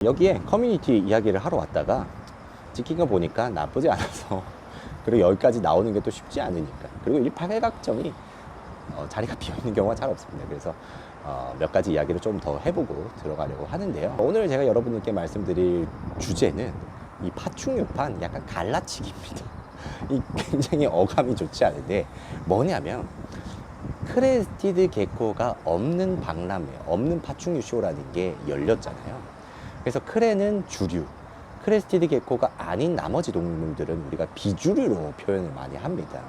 여기에 커뮤니티 이야기를 하러 왔다가 찍힌 거 보니까 나쁘지 않아서 그리고 여기까지 나오는 게 또 쉽지 않으니까, 그리고 이 팔각정이 자리가 비어있는 경우가 잘 없습니다. 그래서 몇 가지 이야기를 좀 더 해보고 들어가려고 하는데요. 오늘 제가 여러분들께 말씀드릴 주제는 이 파충류판 약간 갈라치기입니다. 이 굉장히 어감이 좋지 않은데 뭐냐면, 크레스티드 게코가 없는 박람회, 없는 파충류 쇼라는 게 열렸잖아요. 그래서 크레는 주류, 크레스티드 게코가 아닌 나머지 동물들은 우리가 비주류로 표현을 많이 합니다.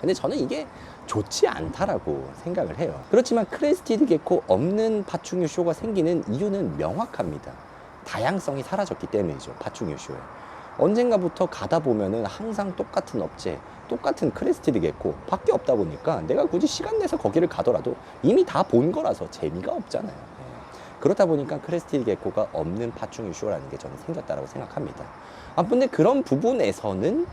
근데 저는 이게 좋지 않다라고 생각을 해요. 그렇지만 크레스티드 게코 없는 파충류 쇼가 생기는 이유는 명확합니다. 다양성이 사라졌기 때문이죠. 파충류 쇼에 언젠가부터 가다 보면은 항상 똑같은 업체, 똑같은 크레스티드 게코 밖에 없다 보니까 내가 굳이 시간 내서 거기를 가더라도 이미 다 본 거라서 재미가 없잖아요. 그렇다 보니까 크레스티드 게코가 없는 파충류 쇼라는 게 저는 생겼다고 생각합니다. 근데 그런 부분에서는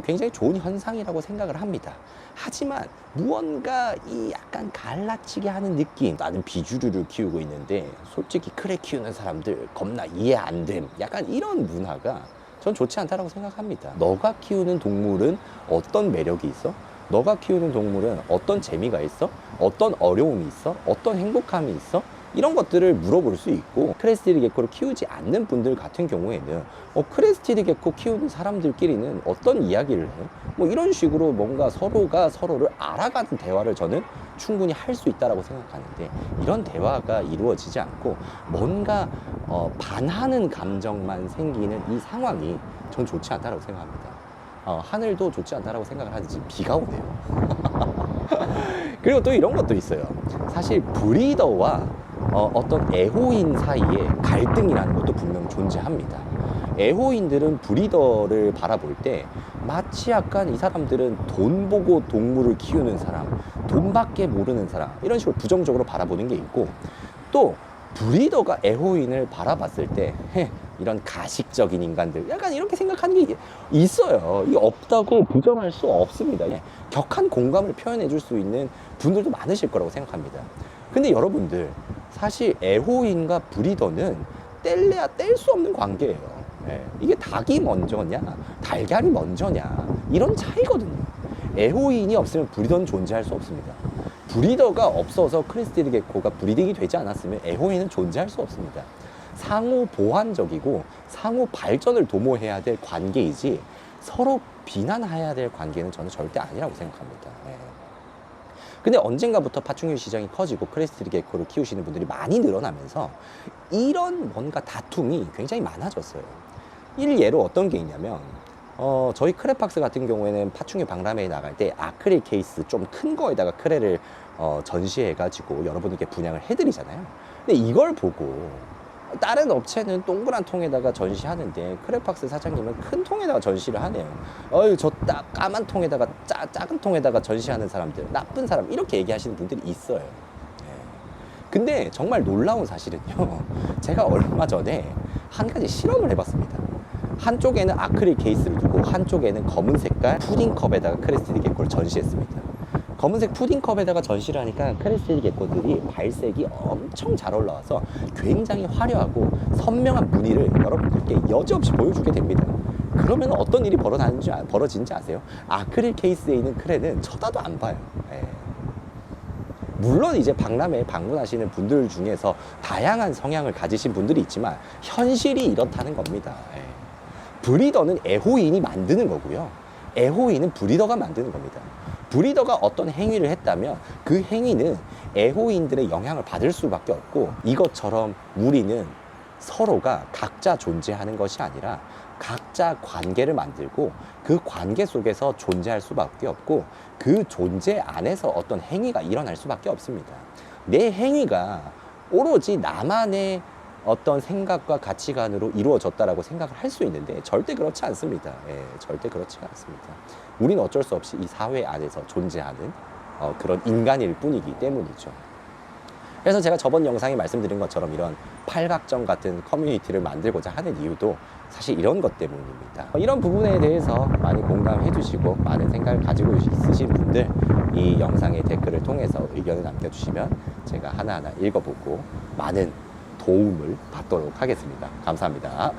굉장히 좋은 현상이라고 생각을 합니다. 하지만 무언가 이 약간 갈라치기 하는 느낌, 나는 비주류를 키우고 있는데 솔직히 크레 키우는 사람들 겁나 이해 안 됨, 약간 이런 문화가 전 좋지 않다고 생각합니다. 너가 키우는 동물은 어떤 매력이 있어? 너가 키우는 동물은 어떤 재미가 있어? 어떤 어려움이 있어? 어떤 행복함이 있어? 이런 것들을 물어볼 수 있고, 크레스티드 게코를 키우지 않는 분들 같은 경우에는 크레스티드 게코 키우는 사람들끼리는 어떤 이야기를 해? 뭐 이런 식으로 뭔가 서로가 서로를 알아가는 대화를 저는 충분히 할 수 있다고 생각하는데, 이런 대화가 이루어지지 않고 뭔가 반하는 감정만 생기는 이 상황이 전 좋지 않다고 생각합니다. 하늘도 좋지 않다고 생각을 하는데 지금 비가 오네요. 그리고 또 이런 것도 있어요. 사실 브리더와 어떤 애호인 사이에 갈등이라는 것도 분명 존재합니다. 애호인들은 브리더를 바라볼 때 마치 약간 이 사람들은 돈 보고 동물을 키우는 사람, 돈밖에 모르는 사람, 이런 식으로 부정적으로 바라보는 게 있고, 또 브리더가 애호인을 바라봤을 때 이런 가식적인 인간들, 약간 이렇게 생각하는 게 있어요. 이게 없다고 부정할 수 없습니다. 격한 공감을 표현해 줄 수 있는 분들도 많으실 거라고 생각합니다. 근데 여러분들, 사실 애호인과 브리더는 뗄래야 뗄 수 없는 관계예요. 이게 닭이 먼저냐 달걀이 먼저냐, 이런 차이거든요. 애호인이 없으면 브리더는 존재할 수 없습니다. 브리더가 없어서 크레스티드 게코가 브리딩이 되지 않았으면 애호인은 존재할 수 없습니다. 상호 보완적이고 상호 발전을 도모해야 될 관계이지 서로 비난해야 될 관계는 저는 절대 아니라고 생각합니다. 근데 언젠가부터 파충류 시장이 커지고 크레스티드 게코를 키우시는 분들이 많이 늘어나면서 이런 뭔가 다툼이 굉장히 많아졌어요. 일예로 어떤 게 있냐면, 저희 크레팍스 같은 경우에는 파충류 박람회에 나갈 때 아크릴 케이스 좀 큰 거에다가 크레를 전시해가지고 여러분들께 분양을 해드리잖아요. 근데 이걸 보고 다른 업체는 동그란 통에다가 전시하는데 크레팍스 사장님은 큰 통에다가 전시를 하네요. 저 까만 통에다가 작은 통에다가 전시하는 사람들 나쁜 사람, 이렇게 얘기하시는 분들이 있어요. 근데 정말 놀라운 사실은요, 제가 얼마 전에 한 가지 실험을 해봤습니다. 한쪽에는 아크릴 케이스를 두고 한쪽에는 검은 색깔 푸딩컵에다가 크레스티드 게코를 전시했습니다. 검은색 푸딩컵에다가 전시를 하니까 크레스티드 게코들이 발색이 엄청 잘 올라와서 굉장히 화려하고 선명한 무늬를 여러분들께 여지없이 보여주게 됩니다. 그러면 어떤 일이 벌어지는지 아세요? 아크릴 케이스에 있는 크레는 쳐다도 안 봐요. 물론 이제 박람회에 방문하시는 분들 중에서 다양한 성향을 가지신 분들이 있지만 현실이 이렇다는 겁니다. 브리더는 애호인이 만드는 거고요, 애호인은 브리더가 만드는 겁니다. 브리더가 어떤 행위를 했다면 그 행위는 애호인들의 영향을 받을 수밖에 없고, 이것처럼 우리는 서로가 각자 존재하는 것이 아니라 각자 관계를 만들고 그 관계 속에서 존재할 수밖에 없고, 그 존재 안에서 어떤 행위가 일어날 수밖에 없습니다. 내 행위가 오로지 나만의 어떤 생각과 가치관으로 이루어졌다라고 생각을 할 수 있는데 절대 그렇지 않습니다. 절대 그렇지가 않습니다. 우리는 어쩔 수 없이 이 사회 안에서 존재하는 그런 인간일 뿐이기 때문이죠. 그래서 제가 저번 영상에 말씀드린 것처럼 이런 팔각정 같은 커뮤니티를 만들고자 하는 이유도 사실 이런 것 때문입니다. 이런 부분에 대해서 많이 공감해 주시고 많은 생각을 가지고 있으신 분들, 이 영상의 댓글을 통해서 의견을 남겨주시면 제가 하나하나 읽어보고 많은 도움을 받도록 하겠습니다. 감사합니다.